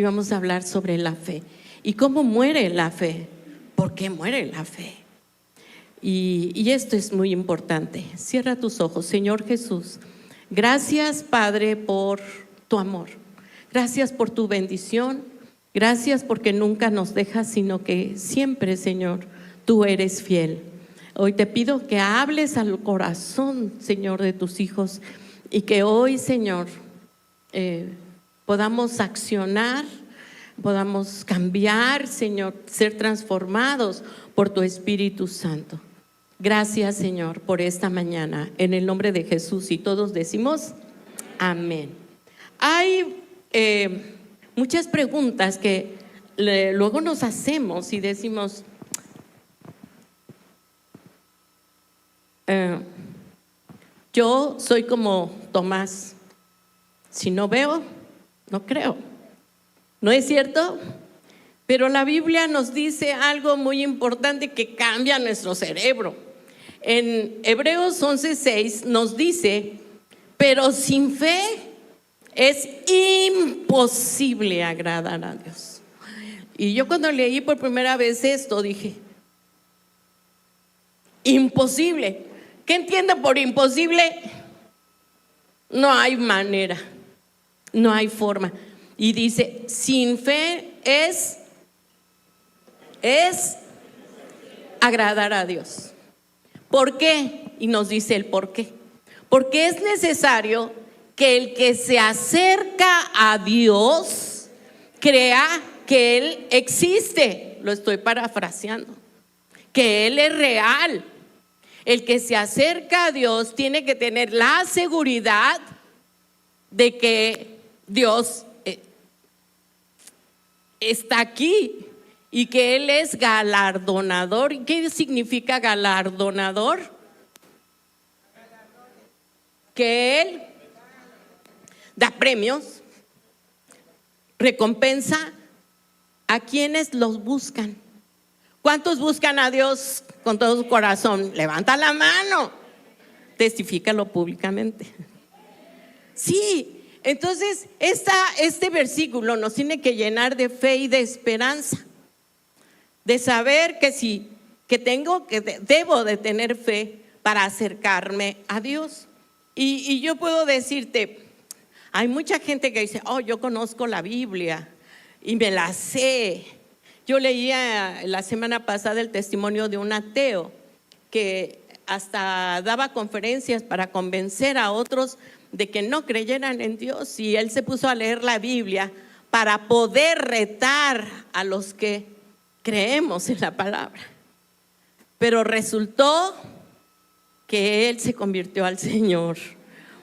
vamos a hablar sobre la fe. ¿Y cómo muere la fe? ¿Por qué muere la fe? Y esto es muy importante. Cierra tus ojos. Señor Jesús, gracias, Padre, por tu amor. Gracias por tu bendición. Gracias porque nunca nos dejas, sino que siempre, Señor, tú eres fiel. Hoy te pido que hables al corazón, Señor, de tus hijos, y que hoy, Señor, podamos accionar, podamos cambiar, Señor, ser transformados por tu Espíritu Santo. Gracias, Señor, por esta mañana, en el nombre de Jesús, y todos decimos amén. Hay muchas preguntas que luego nos hacemos y decimos, yo soy como Tomás, si no veo, no creo. ¿No es cierto? Pero la Biblia nos dice algo muy importante que cambia nuestro cerebro. En Hebreos 11:6 nos dice, pero sin fe es imposible agradar a Dios. Y yo cuando leí por primera vez esto dije, imposible. ¿Qué entiendo por imposible? No hay manera, no hay forma. Y dice, sin fe es agradar a Dios. ¿Por qué? Y nos dice el por qué. Porque es necesario que el que se acerca a Dios crea que Él existe. Lo estoy parafraseando. Que Él es real. El que se acerca a Dios tiene que tener la seguridad de que Dios está aquí y que Él es galardonador. ¿Y qué significa galardonador? Que Él da premios, recompensa a quienes los buscan. ¿Cuántos buscan a Dios con todo su corazón? Levanta la mano, testifícalo públicamente. Sí, entonces este versículo nos tiene que llenar de fe y de esperanza, de saber que debo de tener fe para acercarme a Dios. Y yo puedo decirte, hay mucha gente que dice, oh, yo conozco la Biblia y me la sé. Yo leía la semana pasada el testimonio de un ateo que hasta daba conferencias para convencer a otros de que no creyeran en Dios, y él se puso a leer la Biblia para poder retar a los que creemos en la palabra. Pero resultó que él se convirtió al Señor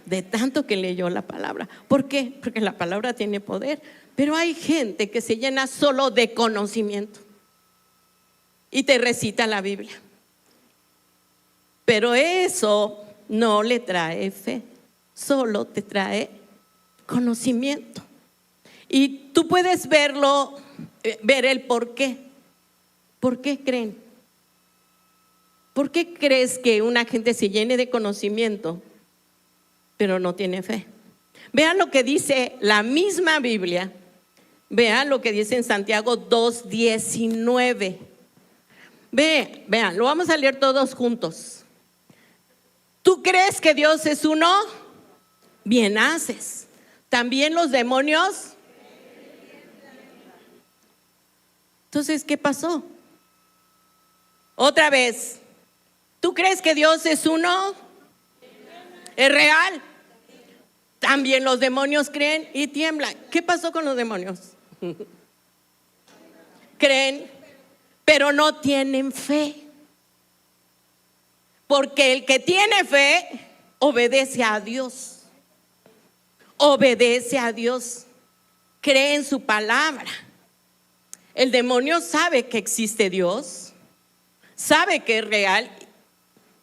de tanto que leyó la palabra. ¿Por qué? Porque la palabra tiene poder. Pero hay gente que se llena solo de conocimiento y te recita la Biblia, pero eso no le trae fe, solo te trae conocimiento. Y tú puedes ver el por qué. ¿Por qué creen? ¿Por qué crees que una gente se llene de conocimiento pero no tiene fe? Vean lo que dice la misma Biblia. Vean lo que dice en Santiago 2:19. Vean, lo vamos a leer todos juntos. ¿Tú crees que Dios es uno? Bien haces. ¿También los demonios? Entonces, ¿qué pasó? Otra vez. ¿Tú crees que Dios es uno? ¿Es real? También los demonios creen y tiemblan. ¿Qué pasó con los demonios? Creen, pero no tienen fe. Porque el que tiene fe obedece a Dios. Obedece a Dios. Cree en su palabra. El demonio sabe que existe Dios, sabe que es real,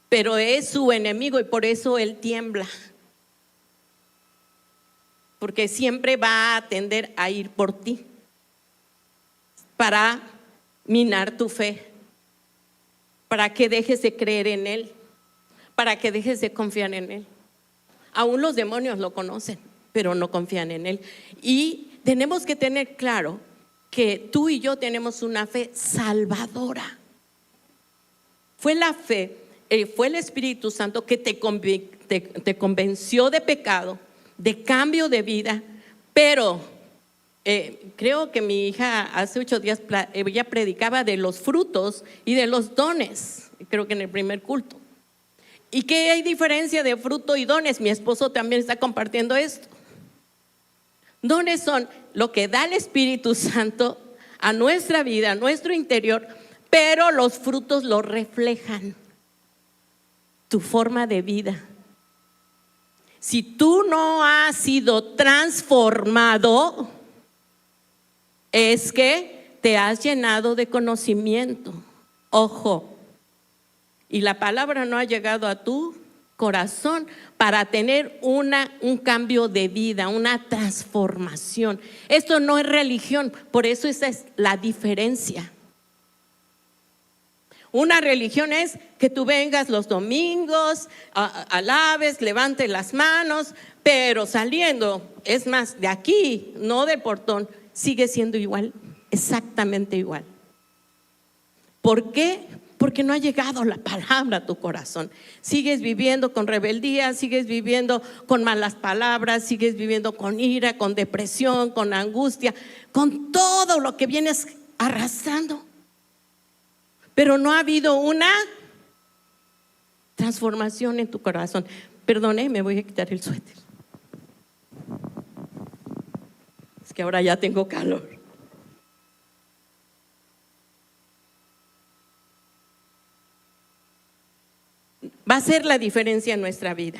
pero es su enemigo y por eso él tiembla. Porque siempre va a tender a ir por ti para minar tu fe, para que dejes de creer en Él, para que dejes de confiar en Él. Aún los demonios lo conocen, pero no confían en Él. Y tenemos que tener claro que tú y yo tenemos una fe salvadora. Fue la fe, fue el Espíritu Santo que te convenció de pecado, de cambio de vida, pero creo que mi hija hace 8 días ella predicaba de los frutos y de los dones, creo que en el primer culto. ¿Y qué hay diferencia de fruto y dones? Mi esposo también está compartiendo esto. Dones son lo que da el Espíritu Santo a nuestra vida, a nuestro interior, pero los frutos lo reflejan tu forma de vida. Si tú no has sido transformado, es que te has llenado de conocimiento. Ojo, y la palabra no ha llegado a tu corazón para tener un cambio de vida, una transformación. Esto no es religión, por eso esa es la diferencia. Una religión es que tú vengas los domingos, alabes, levantes las manos, pero saliendo, es más, de aquí, no del portón, sigue siendo igual, exactamente igual. ¿Por qué? Porque no ha llegado la palabra a tu corazón. Sigues viviendo con rebeldía, sigues viviendo con malas palabras, sigues viviendo con ira, con depresión, con angustia, con todo lo que vienes arrastrando. Pero no ha habido una transformación en tu corazón. Perdone, me voy a quitar el suéter. Es que ahora ya tengo calor. Va a ser la diferencia en nuestra vida.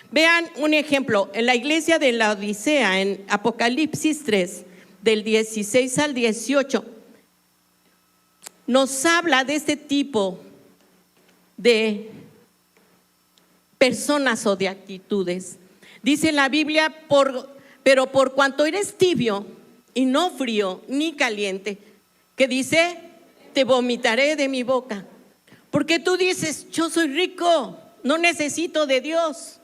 Vean un ejemplo, en la iglesia de la Odisea, en Apocalipsis 3, del 16 al 18, nos habla de este tipo de personas o de actitudes. Dice la Biblia, pero por cuanto eres tibio y no frío ni caliente, que dice, te vomitaré de mi boca. Porque tú dices, yo soy rico, no necesito de Dios,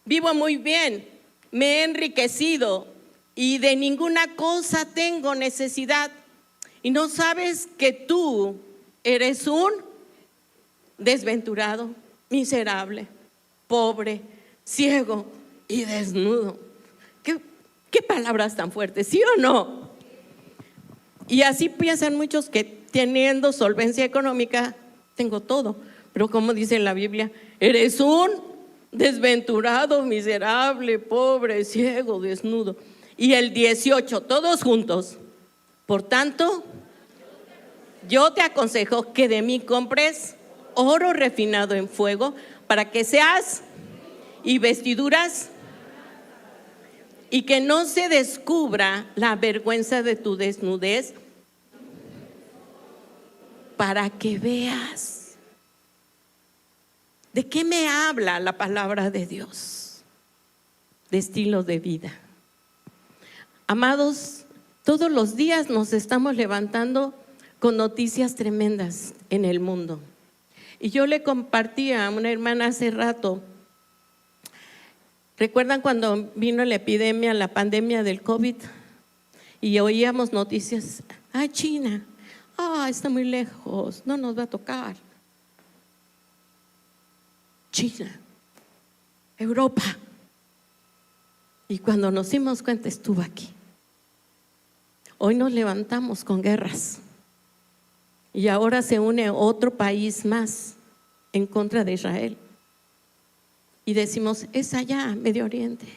vivo muy bien, me he enriquecido y de ninguna cosa tengo necesidad. Y no sabes que tú eres un desventurado, miserable, pobre, ciego y desnudo. ¿Qué palabras tan fuertes? ¿Sí o no? Y así piensan muchos que teniendo solvencia económica, tengo todo. Pero como dice en la Biblia, eres un desventurado, miserable, pobre, ciego, desnudo. Y el 18, todos juntos. Por tanto, yo te aconsejo que de mí compres oro refinado en fuego para que seas y vestiduras y que no se descubra la vergüenza de tu desnudez, para que veas. ¿De qué me habla la palabra de Dios? De estilo de vida. Amados, todos los días nos estamos levantando con noticias tremendas en el mundo. Y yo le compartía a una hermana hace rato. ¿Recuerdan cuando vino la epidemia, la pandemia del COVID? Y oíamos noticias, China, está muy lejos, no nos va a tocar. China, Europa. Y cuando nos dimos cuenta, estuvo aquí. Hoy nos levantamos con guerras. Y ahora se une otro país más en contra de Israel. Y decimos, es allá, Medio Oriente.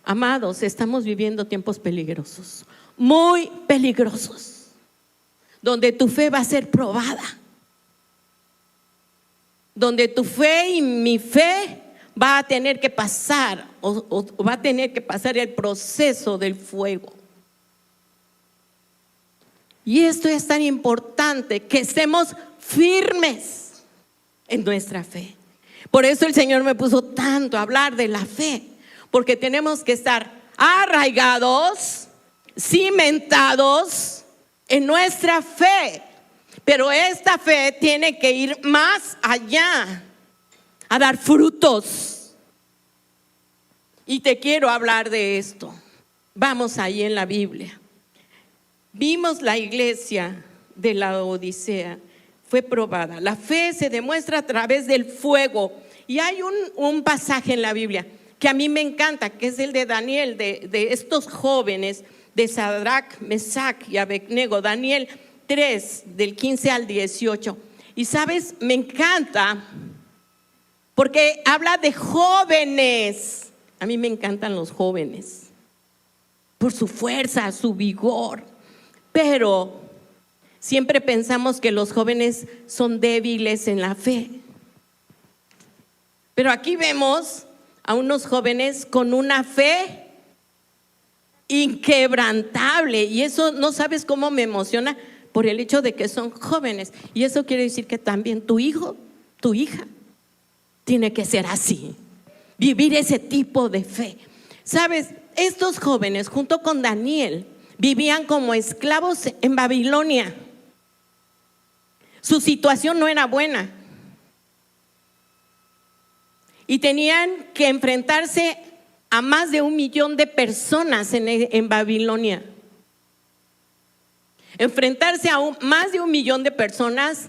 Amados, estamos viviendo tiempos peligrosos, muy peligrosos, donde tu fe va a ser probada, donde tu fe y mi fe va a tener que pasar o va a tener que pasar el proceso del fuego. Y esto es tan importante, que estemos firmes en nuestra fe. Por eso el Señor me puso tanto a hablar de la fe, porque tenemos que estar arraigados, cimentados en nuestra fe. Pero esta fe tiene que ir más allá, a dar frutos. Y te quiero hablar de esto. Vamos ahí en la Biblia. Vimos la iglesia de la Odisea, fue probada. La fe se demuestra a través del fuego. Y hay un pasaje en la Biblia que a mí me encanta, que es el de Daniel, de estos jóvenes, de Sadrac, Mesac y Abednego. Daniel 3, del 15 al 18. Y sabes, me encanta porque habla de jóvenes. A mí me encantan los jóvenes por su fuerza, su vigor. Pero siempre pensamos que los jóvenes son débiles en la fe. Pero aquí vemos a unos jóvenes con una fe inquebrantable. Y eso no sabes cómo me emociona por el hecho de que son jóvenes. Y eso quiere decir que también tu hijo, tu hija, tiene que ser así. Vivir ese tipo de fe. Sabes, estos jóvenes junto con Daniel vivían como esclavos en Babilonia. Su situación no era buena. Y tenían que enfrentarse a más de 1 millón de personas en Babilonia. Enfrentarse a más de 1 millón de personas,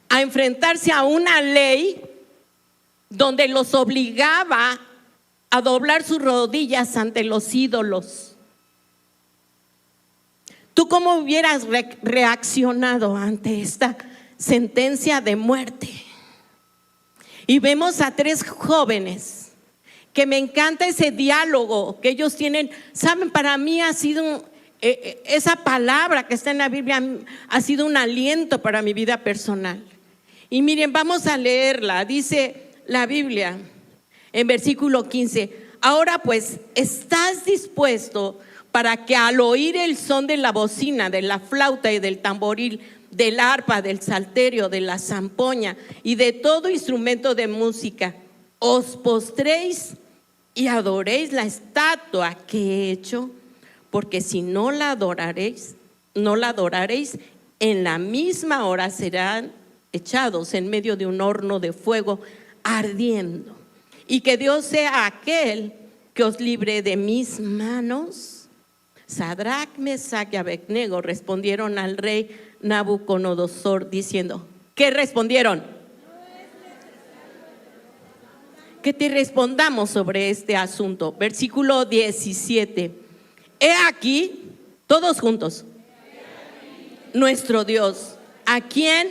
a enfrentarse a una ley donde los obligaba a doblar sus rodillas ante los ídolos. ¿Tú cómo hubieras reaccionado ante esta sentencia de muerte? Y vemos a 3 jóvenes que me encanta ese diálogo que ellos tienen. Saben, para mí ha sido esa palabra que está en la Biblia, ha sido un aliento para mi vida personal. Y miren, vamos a leerla. Dice la Biblia en versículo 15: ahora pues, ¿estás dispuesto para que al oír el son de la bocina, de la flauta y del tamboril, del arpa, del salterio, de la zampoña y de todo instrumento de música, os postréis y adoréis la estatua que he hecho? Porque si no la adoraréis, en la misma hora serán echados en medio de un horno de fuego ardiendo. Y que Dios sea aquel que os libre de mis manos. Sadrac, Mesac y Abednego respondieron al rey Nabucodonosor diciendo, ¿qué respondieron? Que te respondamos sobre este asunto. Versículo 17. He aquí, todos juntos, nuestro Dios, ¿a quién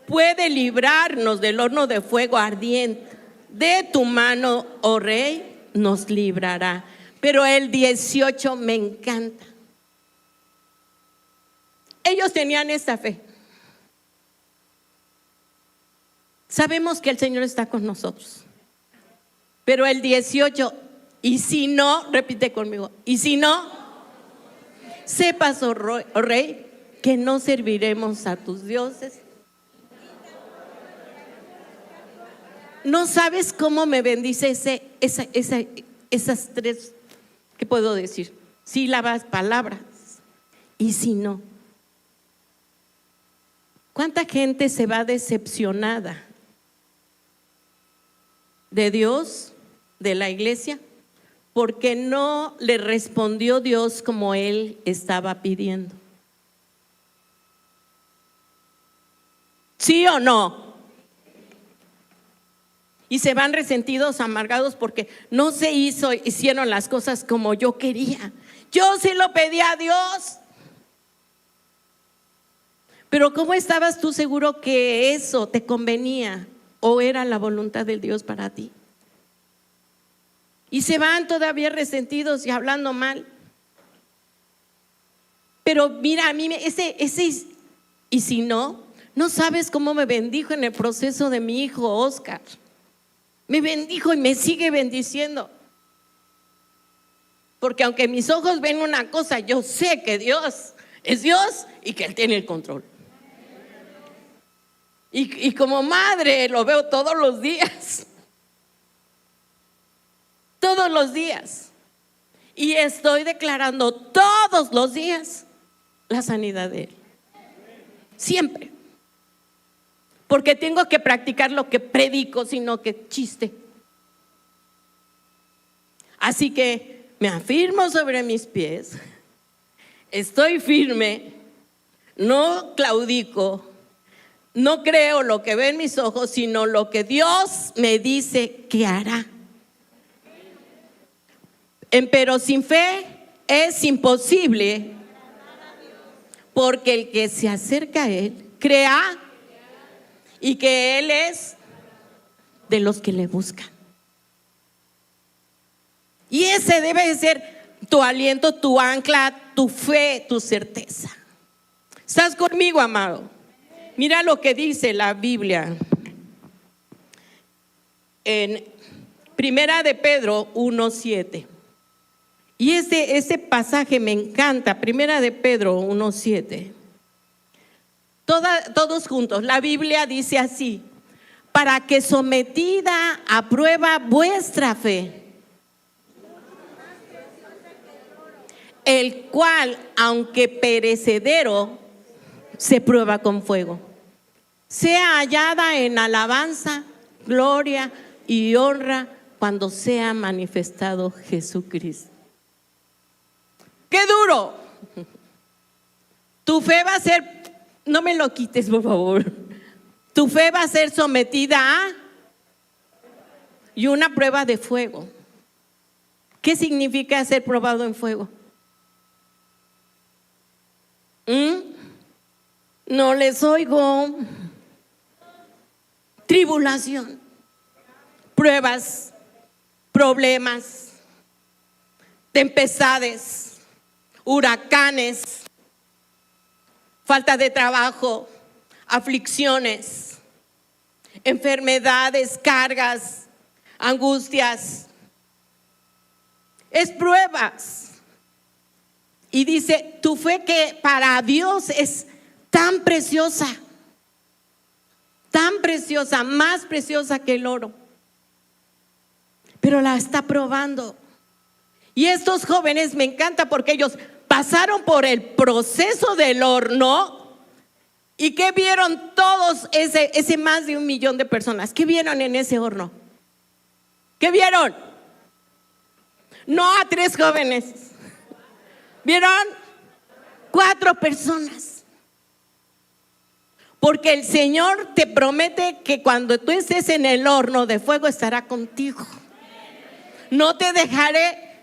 puede librarnos del horno de fuego ardiente? De tu mano, oh rey, nos librará. Pero el 18 me encanta. Ellos tenían esta fe. Sabemos que el Señor está con nosotros. Pero el 18, y si no, repite conmigo, y si no, sepas, oh rey, que no serviremos a tus dioses. No sabes cómo me bendice esas 3, ¿qué puedo decir? Sílabas, palabras. Y si no, ¿cuánta gente se va decepcionada de Dios, de la iglesia, porque no le respondió Dios como él estaba pidiendo? ¿Sí o no? Y se van resentidos, amargados porque no se hicieron las cosas como yo quería. Yo sí lo pedí a Dios. Pero ¿cómo estabas tú seguro que eso te convenía o era la voluntad de Dios para ti? Y se van todavía resentidos y hablando mal. Pero mira, a mí y si no sabes cómo me bendijo en el proceso de mi hijo Oscar. Me bendijo y me sigue bendiciendo. Porque aunque mis ojos ven una cosa, yo sé que Dios es Dios y que Él tiene el control. Y como madre lo veo todos los días. Todos los días. Y estoy declarando todos los días la sanidad de Él. Siempre. Porque tengo que practicar lo que predico, sino que chiste. Así que me afirmo sobre mis pies, estoy firme, no claudico, no creo lo que ven mis ojos, sino lo que Dios me dice que hará. Pero sin fe es imposible, porque el que se acerca a Él, crea y que Él es de los que le buscan. Y ese debe de ser tu aliento, tu ancla, tu fe, tu certeza. ¿Estás conmigo, amado? Mira lo que dice la Biblia en Primera de Pedro 1:7. Y ese pasaje me encanta, Primera de Pedro 1:7. Todos juntos, la Biblia dice así: para que sometida a prueba vuestra fe, el cual, aunque perecedero, se prueba con fuego, sea hallada en alabanza, gloria y honra cuando sea manifestado Jesucristo. ¡Qué duro! Tu fe va a ser, no me lo quites por favor, tu fe va a ser sometida a y una prueba de fuego. ¿Qué significa ser probado en fuego? No les oigo. Tribulación, pruebas, problemas, tempestades, huracanes, falta de trabajo, aflicciones, enfermedades, cargas, angustias. Es pruebas. Y dice, tu fe que para Dios es tan preciosa, más preciosa que el oro, pero la está probando. Y estos jóvenes me encanta porque ellos pasaron por el proceso del horno. ¿Y qué vieron todos ese más de 1 millón de personas? ¿Qué vieron en ese horno? ¿Qué vieron? No a 3 jóvenes. ¿Vieron? 4 personas. Porque el Señor te promete que cuando tú estés en el horno de fuego estará contigo. No te dejaré,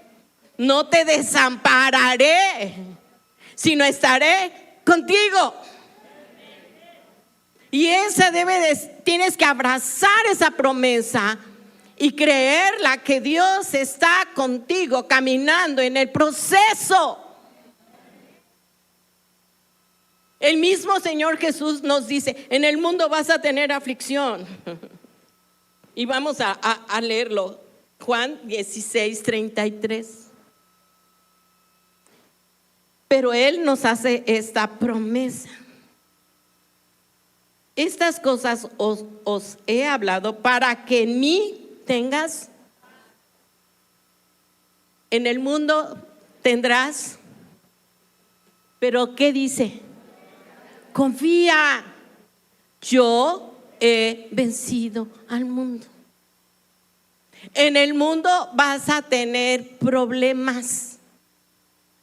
no te desampararé, sino estaré contigo. Y tienes que abrazar esa promesa y creerla, que Dios está contigo caminando en el proceso. El mismo Señor Jesús nos dice, en el mundo vas a tener aflicción. Y vamos a leerlo, Juan 16:33. Pero Él nos hace esta promesa: estas cosas os he hablado para que en mí tengas. En el mundo tendrás, pero ¿qué dice? Confía, yo he vencido al mundo. En el mundo vas a tener problemas,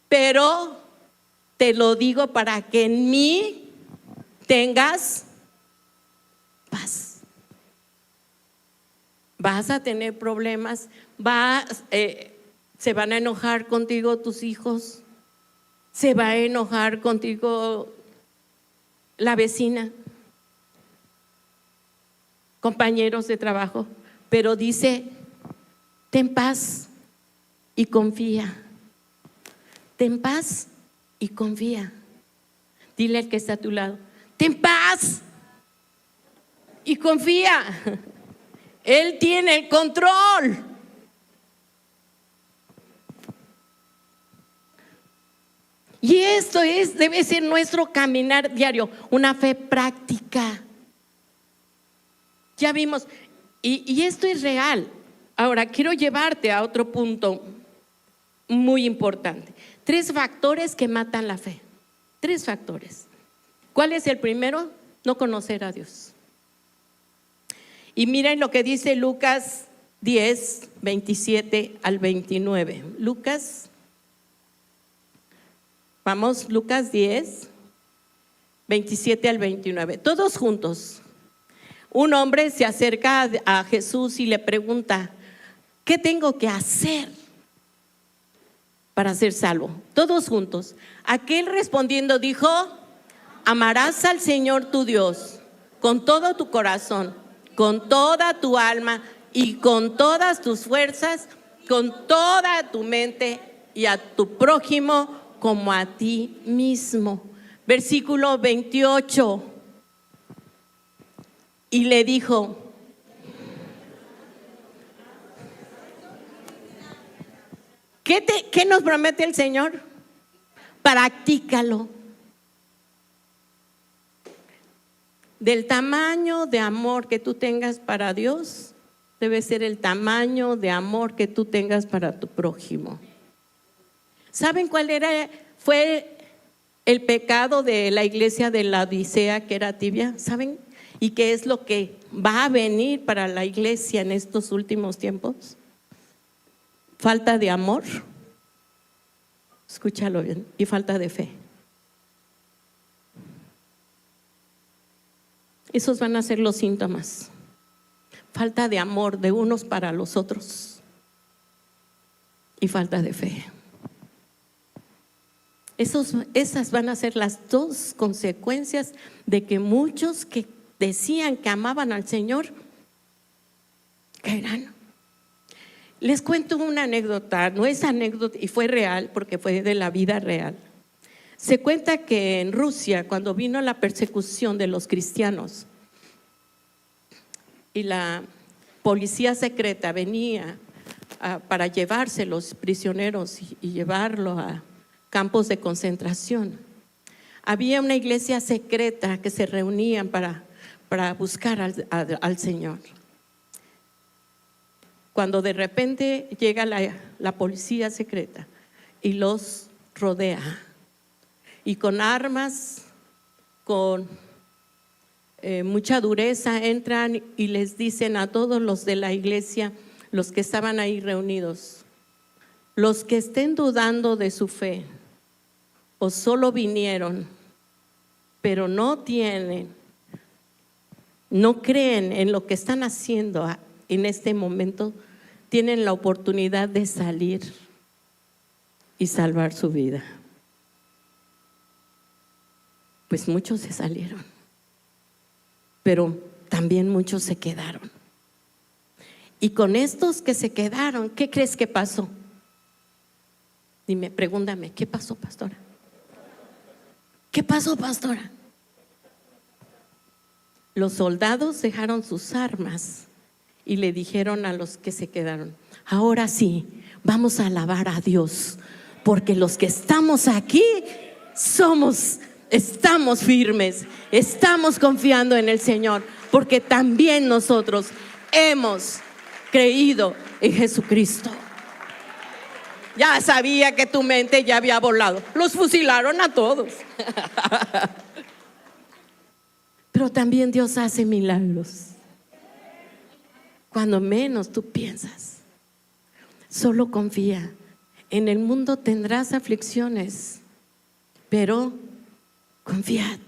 pero te lo digo para que en mí tengas paz. Vas a tener problemas, se van a enojar contigo tus hijos, se va a enojar contigo la vecina, compañeros de trabajo, pero dice, ten paz y confía. Ten paz y confía. Dile al que está a tu lado, ten paz y confía. Él tiene el control. Y esto debe ser nuestro caminar diario, una fe práctica. Ya vimos, y esto es real. Ahora quiero llevarte a otro punto muy importante. 3 factores que matan la fe. 3 factores. ¿Cuál es el primero? No conocer a Dios. Y miren lo que dice Lucas 10, 27 al 29. Lucas, vamos, Lucas 10, 27 al 29. Todos juntos. Un hombre se acerca a Jesús y le pregunta: ¿qué tengo que hacer para ser salvo? Todos juntos. Aquel respondiendo dijo: amarás al Señor tu Dios con todo tu corazón, con toda tu alma y con todas tus fuerzas, con toda tu mente, y a tu prójimo como a ti mismo. Versículo 28. Y le dijo: ¿Qué nos promete el Señor? Practícalo. Del tamaño de amor que tú tengas para Dios, debe ser el tamaño de amor que tú tengas para tu prójimo. ¿Saben cuál fue el pecado de la iglesia de la Odisea, que era tibia? ¿Saben? ¿Y qué es lo que va a venir para la iglesia en estos últimos tiempos? Falta de amor, escúchalo bien, y falta de fe. Esos van a ser los síntomas. Falta de amor de unos para los otros y falta de fe. Esas van a ser las dos consecuencias de que muchos que decían que amaban al Señor caerán. Les cuento una anécdota, no es anécdota, y fue real porque fue de la vida real. Se cuenta que en Rusia, cuando vino la persecución de los cristianos y la policía secreta venía para llevarse los prisioneros y llevarlos a campos de concentración, había una iglesia secreta que se reunían para buscar al Señor. Cuando de repente llega la policía secreta y los rodea, y con armas, con mucha dureza entran y les dicen a todos los de la iglesia, los que estaban ahí reunidos: los que estén dudando de su fe o solo vinieron pero no creen en lo que están haciendo en este momento, tienen la oportunidad de salir y salvar su vida. Pues muchos se salieron, pero también muchos se quedaron. Y con estos que se quedaron, ¿qué crees que pasó? Dime, pregúntame, ¿qué pasó, pastora? ¿Qué pasó, pastora? Los soldados dejaron sus armas y le dijeron a los que se quedaron: ahora sí, vamos a alabar a Dios, porque los que estamos aquí estamos firmes, estamos confiando en el Señor, porque también nosotros hemos creído en Jesucristo. Ya sabía que tu mente ya había volado. Los fusilaron a todos. Pero también Dios hace milagros cuando menos tú piensas. Solo confía. En el mundo tendrás aflicciones, pero confiad.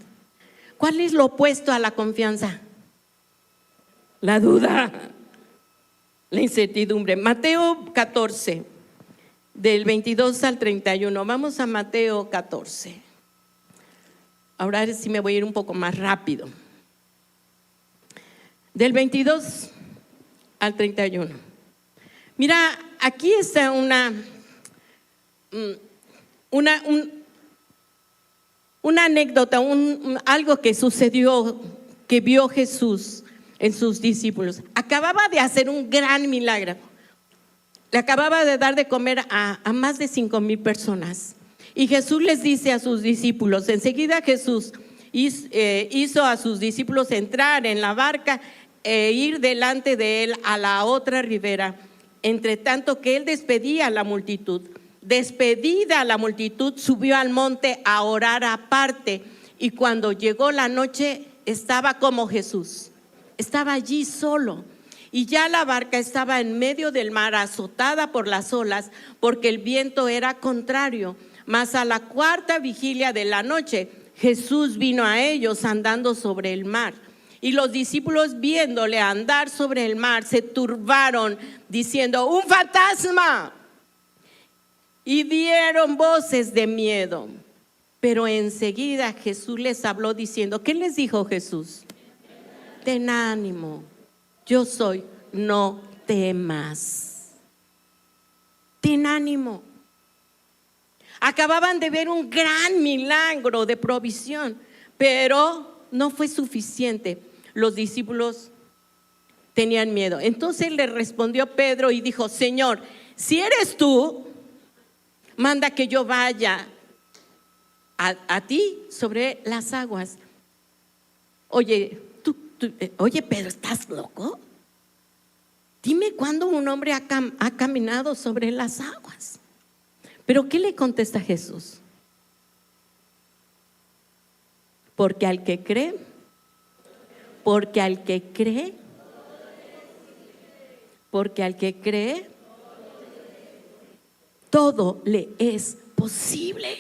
¿Cuál es lo opuesto a la confianza? La duda, la incertidumbre. Mateo 14, del 22 al 31. Vamos a Mateo 14. Ahora sí me voy a ir un poco más rápido. Del 22 al 31. Mira, aquí está una anécdota, algo que sucedió, que vio Jesús en sus discípulos. Acababa de hacer un gran milagro. Le acababa de dar de comer a más de 5,000 personas. Y Jesús les dice a sus discípulos, enseguida Jesús hizo a sus discípulos entrar en la barca e ir delante de él a la otra ribera, entre tanto que él despedía a la multitud. Despedida a la multitud, subió al monte a orar aparte, y cuando llegó la noche estaba como Jesús, estaba allí solo. y ya la barca estaba en medio del mar, azotada por las olas, porque el viento era contrario. Mas a la cuarta vigilia de la noche, Jesús vino a ellos andando sobre el mar. Y los discípulos, viéndole andar sobre el mar, se turbaron, diciendo: ¡un fantasma! Y dieron voces de miedo. Pero enseguida Jesús les habló diciendo: ¿qué les dijo Jesús? Ten ánimo, yo soy, no temas. Ten ánimo. Acababan de ver un gran milagro de provisión, pero no fue suficiente. Los discípulos tenían miedo. Entonces le respondió Pedro y dijo: Señor, si eres tú, manda que yo vaya a ti sobre las aguas. Oye, oye, Pedro, ¿estás loco? Dime cuándo un hombre ha caminado sobre las aguas. Pero ¿qué le contesta Jesús? Porque al que cree, todo le es posible.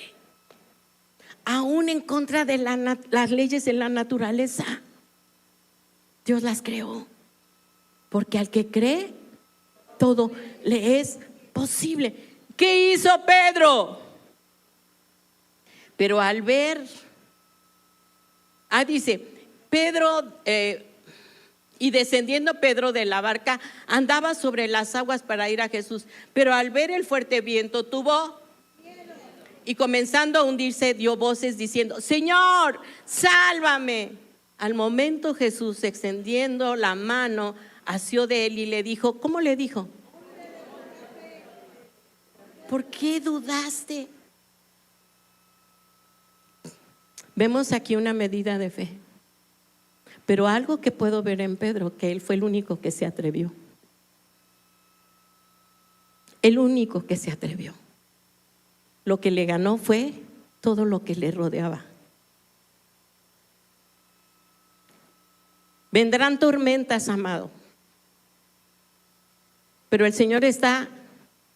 Aún en contra de las leyes de la naturaleza, Dios las creó. Porque al que cree, todo le es posible. ¿Qué hizo Pedro? Pero al ver, dice, Pedro, y descendiendo Pedro de la barca, andaba sobre las aguas para ir a Jesús. Pero al ver el fuerte viento, tuvo miedo, y comenzando a hundirse, dio voces diciendo: Señor, sálvame. Al momento Jesús, extendiendo la mano, asió de él y le dijo, ¿cómo le dijo? ¿Por qué dudaste? Vemos aquí una medida de fe. Pero algo que puedo ver en Pedro, que él fue el único que se atrevió. El único que se atrevió. Lo que le ganó fue todo lo que le rodeaba. Vendrán tormentas, amado. Pero el Señor está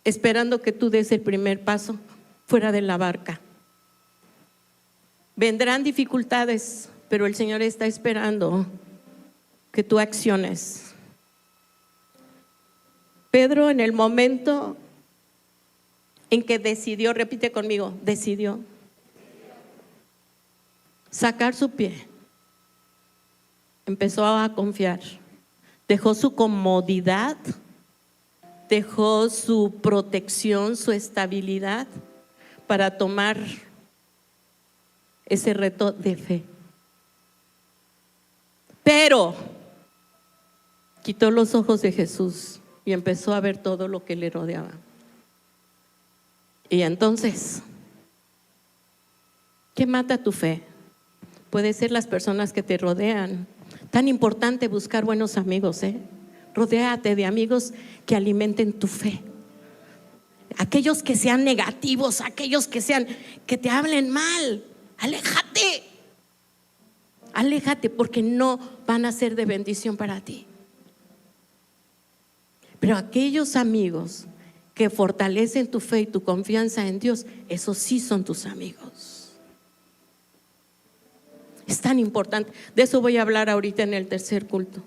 esperando que tú des el primer paso fuera de la barca. Vendrán dificultades, pero el Señor está esperando que tú acciones. Pedro, en el momento en que decidió, repite conmigo, decidió sacar su pie, empezó a confiar, dejó su comodidad, dejó su protección, su estabilidad para tomar ese reto de fe. Pero quitó los ojos de Jesús y empezó a ver todo lo que le rodeaba. Y entonces, ¿qué mata tu fe? Puede ser las personas que te rodean. Tan importante buscar buenos amigos, Rodéate de amigos que alimenten tu fe. Aquellos que sean negativos, aquellos que te hablen mal, aléjate porque no van a ser de bendición para ti. Pero aquellos amigos que fortalecen tu fe y tu confianza en Dios, esos sí son tus amigos. Es tan importante. De eso voy a hablar ahorita en el tercer culto,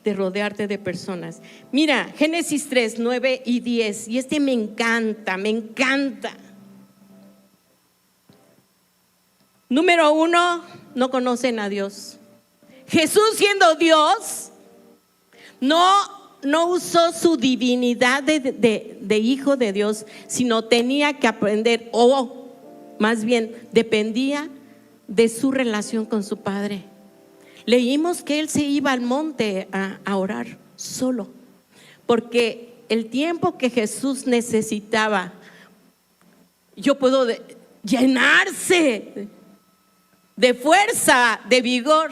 de rodearte de personas. Mira, Génesis 3, 9 y 10, y me encanta. Número 1, no conocen a Dios. Jesús, siendo Dios, no usó su divinidad de hijo de Dios, sino tenía que aprender, o más bien dependía de su relación con su Padre. Leímos que él se iba al monte a orar solo, porque el tiempo que Jesús necesitaba, yo puedo llenarse de fuerza, de vigor,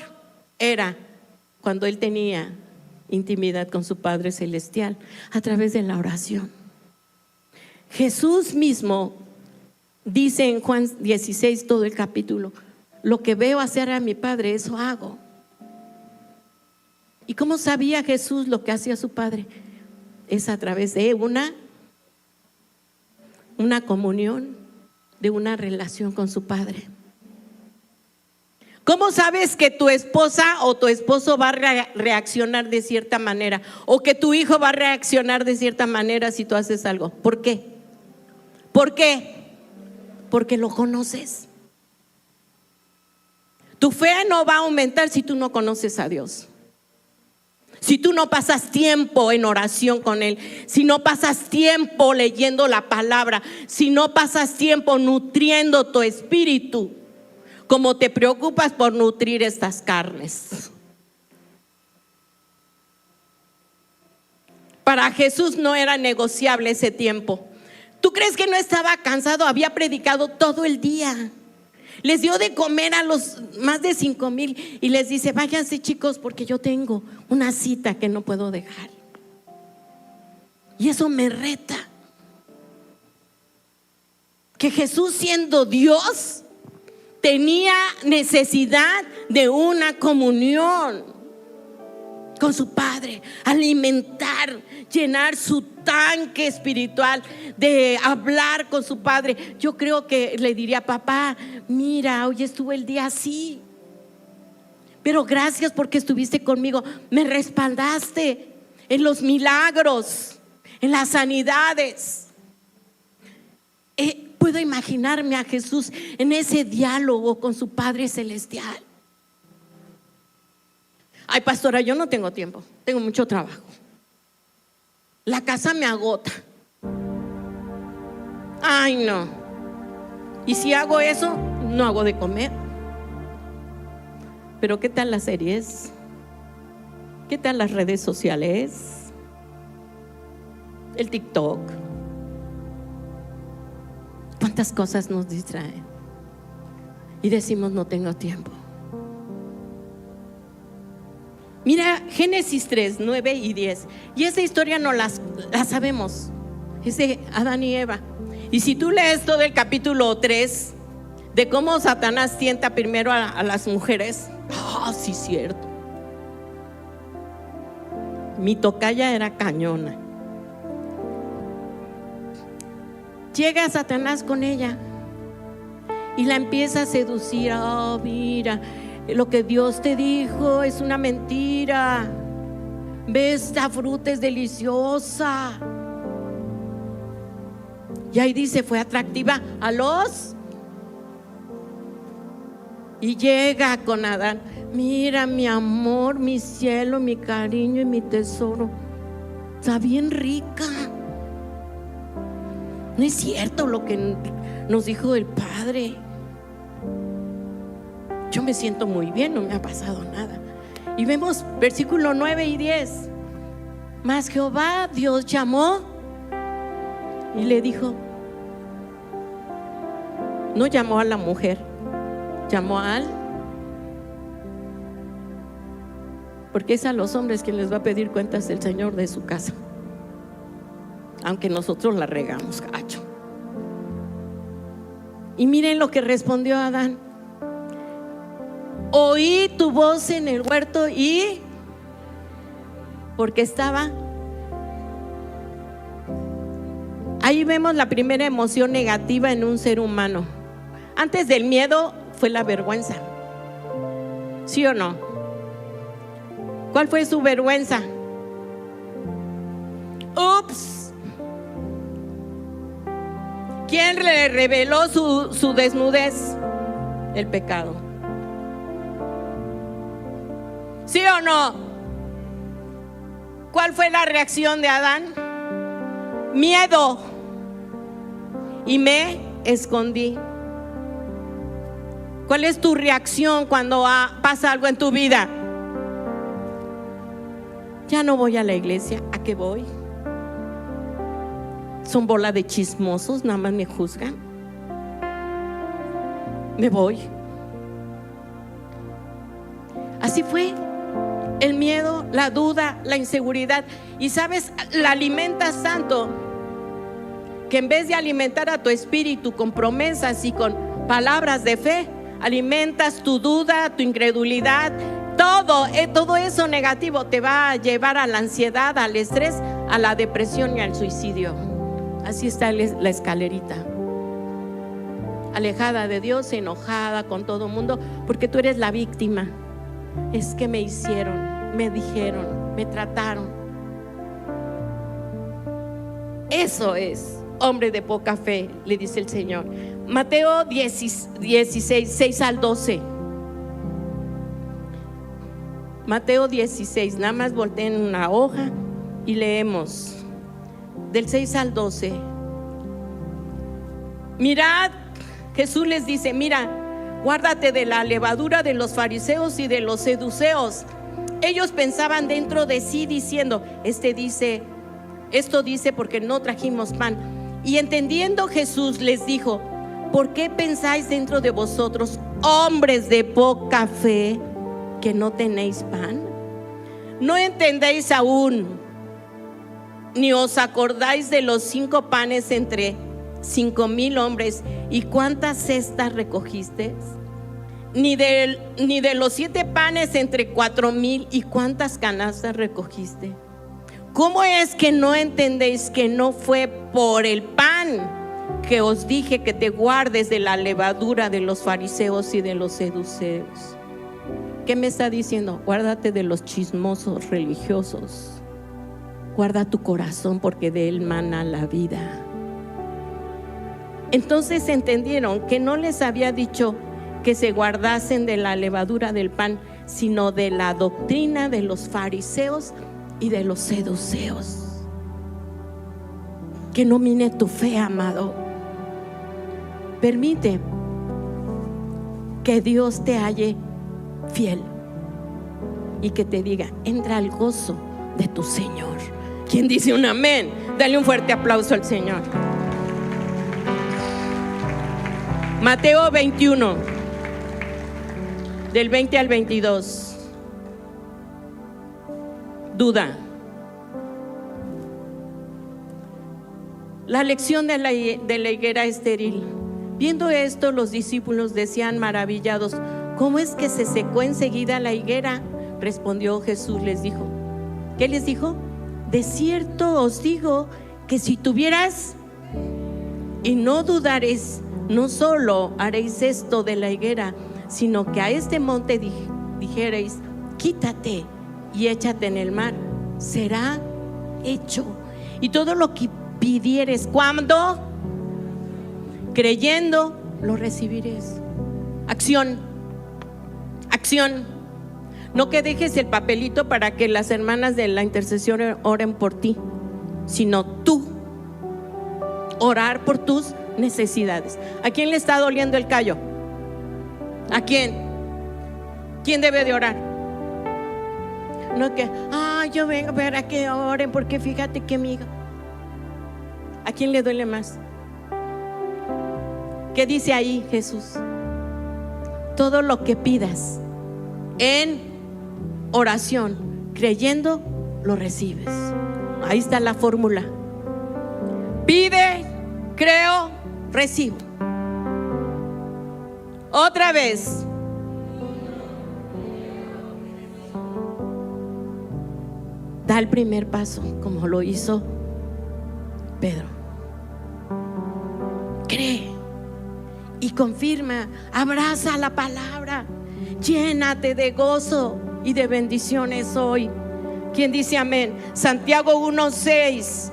era cuando él tenía intimidad con su Padre Celestial a través de la oración. Jesús mismo dice en Juan 16, todo el capítulo: lo que veo hacer a mi Padre, eso hago. ¿Y cómo sabía Jesús lo que hacía su Padre? Es a través de una comunión, de una relación con su Padre. ¿Cómo sabes que tu esposa o tu esposo va a reaccionar de cierta manera? O que tu hijo va a reaccionar de cierta manera si tú haces algo. ¿Por qué? ¿Por qué? Porque lo conoces. Tu fe no va a aumentar si tú no conoces a Dios. Si tú no pasas tiempo en oración con Él, si no pasas tiempo leyendo la palabra, si no pasas tiempo nutriendo tu espíritu, como te preocupas por nutrir estas carnes. Para Jesús no era negociable ese tiempo. ¿Tú crees que no estaba cansado? Había predicado todo el día. Les dio de comer a los más de 5,000 y les dice: váyanse, chicos, porque yo tengo una cita que no puedo dejar. Y eso me reta. Que Jesús, siendo Dios, tenía necesidad de una comunión con su Padre, alimentar, llenar su tanque espiritual, de hablar con su Padre. Yo creo que le diría: papá, mira, hoy estuvo el día así, pero gracias porque estuviste conmigo, me respaldaste en los milagros, en las sanidades. Puedo imaginarme a Jesús en ese diálogo con su Padre Celestial. Ay, pastora, yo no tengo tiempo, tengo mucho trabajo. La casa me agota. Ay, no. Y si hago eso, no hago de comer. Pero ¿qué tal las series? ¿Qué tal las redes sociales? El TikTok. ¿Cuántas cosas nos distraen? Y decimos: no tengo tiempo. Mira, Génesis 3, 9 y 10. Y esa historia no la sabemos. Es de Adán y Eva. Y si tú lees todo el capítulo 3, de cómo Satanás tienta primero a las mujeres. Sí, cierto. Mi tocaya era cañona. Llega Satanás con ella y la empieza a seducir. Mira, lo que Dios te dijo es una mentira. Ve, esta fruta es deliciosa. Y ahí dice: fue atractiva a los. Y llega con Adán: mira, mi amor, mi cielo, mi cariño y mi tesoro, está bien rica. No es cierto lo que nos dijo el Padre. Yo me siento muy bien, no me ha pasado nada. Y vemos versículo 9 y 10. Mas Jehová Dios llamó y le dijo. No llamó a la mujer, llamó a él. Porque es a los hombres quien les va a pedir cuentas el Señor de su casa. Aunque nosotros la regamos, gacho. Y miren lo que respondió Adán: oí tu voz en el huerto y porque estaba. Ahí vemos la primera emoción negativa en un ser humano. Antes del miedo fue la vergüenza. ¿Sí o no? ¿Cuál fue su vergüenza? Ups. ¿Quién le reveló su desnudez? El pecado. ¿Sí o no? ¿Cuál fue la reacción de Adán? Miedo. Y me escondí. ¿Cuál es tu reacción cuando pasa algo en tu vida? Ya no voy a la iglesia. ¿A qué voy? Son bola de chismosos, nada más me juzgan. Me voy. Así fue. El miedo, la duda, la inseguridad. Y sabes, la alimentas tanto que en vez de alimentar a tu espíritu con promesas y con palabras de fe, alimentas tu duda, tu incredulidad, todo eso negativo te va a llevar a la ansiedad, al estrés, a la depresión y al suicidio. Así está la escalerita. Alejada de Dios, enojada con todo el mundo, porque tú eres la víctima. Es que me hicieron, me dijeron, me trataron. Eso es hombre de poca fe, le dice el Señor. Mateo 16, 6 al 12. Mateo 16, nada más volteen una hoja y leemos del 6 al 12. Mirad, Jesús les dice: mira, guárdate de la levadura de los fariseos y de los seduceos. Ellos pensaban dentro de sí diciendo: esto dice porque no trajimos pan. Y entendiendo Jesús les dijo: ¿por qué pensáis dentro de vosotros, hombres de poca fe, que no tenéis pan? ¿No entendéis aún, ni os acordáis de los 5 panes entre 5,000 hombres, y cuántas cestas recogisteis? Ni de los 7 panes entre 4,000, y cuántas canastas recogiste. ¿Cómo es que no entendéis que no fue por el pan que os dije que te guardes de la levadura de los fariseos y de los seduceos? ¿Qué me está diciendo? Guárdate de los chismosos religiosos. Guarda tu corazón, porque de él mana la vida. Entonces entendieron que no les había dicho que se guardasen de la levadura del pan, sino de la doctrina de los fariseos y de los seduceos. Que no mine tu fe, amado. Permite que Dios te halle fiel y que te diga: entra al gozo de tu Señor. ¿Quién dice un amén? Dale un fuerte aplauso al Señor. Mateo 21, del 20 al 22. Duda. La lección de la higuera estéril. Viendo esto, los discípulos decían maravillados: ¿cómo es que se secó enseguida la higuera? Respondió Jesús, les dijo. ¿Qué les dijo? De cierto os digo que si tuvieras y no dudaréis, no solo haréis esto de la higuera, sino que a este monte dijereis: quítate y échate en el mar, será hecho. Y todo lo que pidieres, ¿cuándo? Creyendo, lo recibiréis. Acción. No que dejes el papelito para que las hermanas de la intercesión oren por ti, sino tú orar por tus necesidades. ¿A quién le está doliendo el callo? ¿A quién? ¿Quién debe de orar? No que, yo vengo para que oren, porque fíjate que mi hija. ¿A quién le duele más? ¿Qué dice ahí Jesús? Todo lo que pidas en oración, creyendo, lo recibes. Ahí está la fórmula. Pide, creo, recibo. Otra vez. Da el primer paso, como lo hizo Pedro. Cree y confirma, abraza la palabra, llénate de gozo y de bendiciones hoy. ¿Quién dice amén? Santiago 1:6.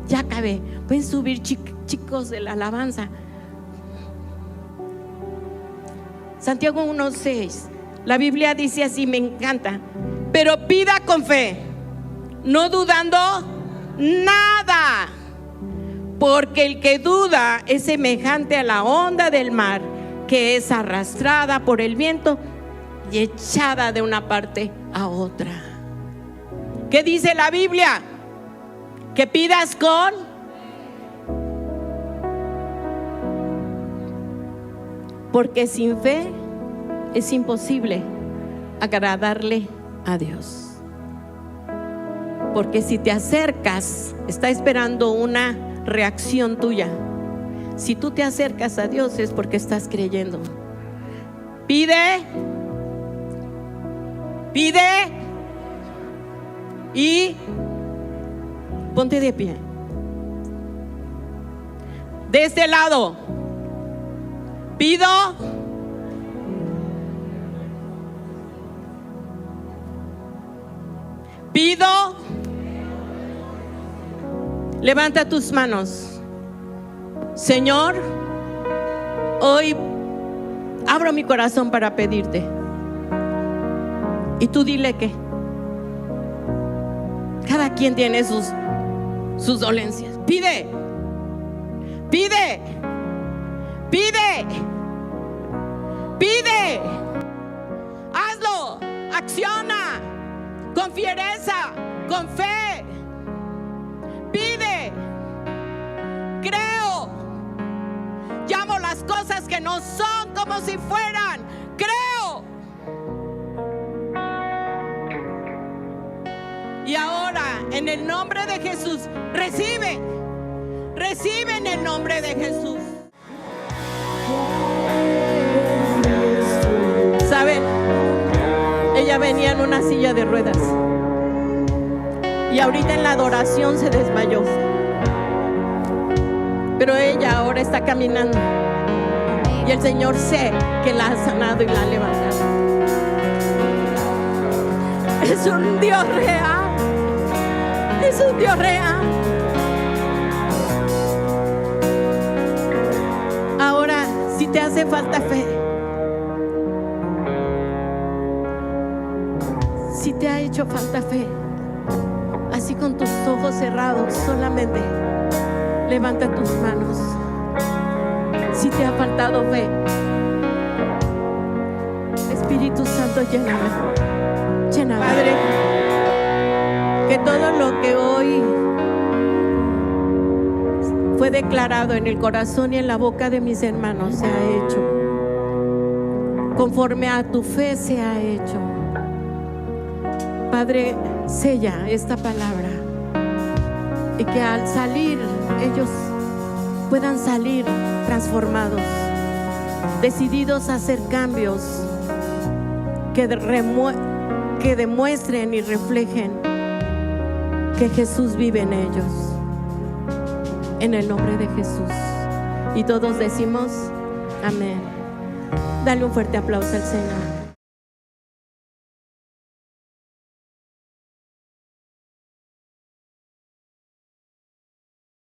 Ya acabé. Pueden subir chicos de la alabanza. Santiago 1:6. La Biblia dice así, me encanta: pero pida con fe, no dudando nada, porque el que duda es semejante a la onda del mar, que es arrastrada por el viento y echada de una parte a otra. ¿Qué dice la Biblia? Que pidas con. Porque sin fe es imposible agradarle a Dios. Porque si te acercas, está esperando una reacción tuya. Si tú te acercas a Dios es porque estás creyendo. Pide Pide y ponte de pie. De este lado, pido. Pido. Levanta tus manos. Señor, hoy abro mi corazón para pedirte. Y tú dile que cada quien tiene sus dolencias. Pide. Pide. Pide. Pide. Hazlo. Acciona. Con fiereza. Con fe. Pide. Creo. Llamo las cosas que no son como si fueran. Creo. Y ahora, en el nombre de Jesús, recibe. Recibe en el nombre de Jesús. ¿Saben? Ella venía en una silla de ruedas. Y ahorita en la adoración se desmayó. Pero ella ahora está caminando. Y el Señor sé que la ha sanado y la ha levantado. Es un Dios real. Es un Dios real. Ahora, si te hace falta fe, si te ha hecho falta fe, así con tus ojos cerrados, solamente levanta tus manos. Si te ha faltado fe, Espíritu Santo, lléname. Lléname. Padre, que todo lo que hoy fue declarado en el corazón y en la boca de mis hermanos se ha hecho. Conforme a tu fe se ha hecho. Padre, sella esta palabra y que al salir ellos puedan salir transformados, decididos a hacer cambios que demuestren y reflejen que Jesús vive en ellos. En el nombre de Jesús. Y todos decimos amén. Dale un fuerte aplauso al Señor.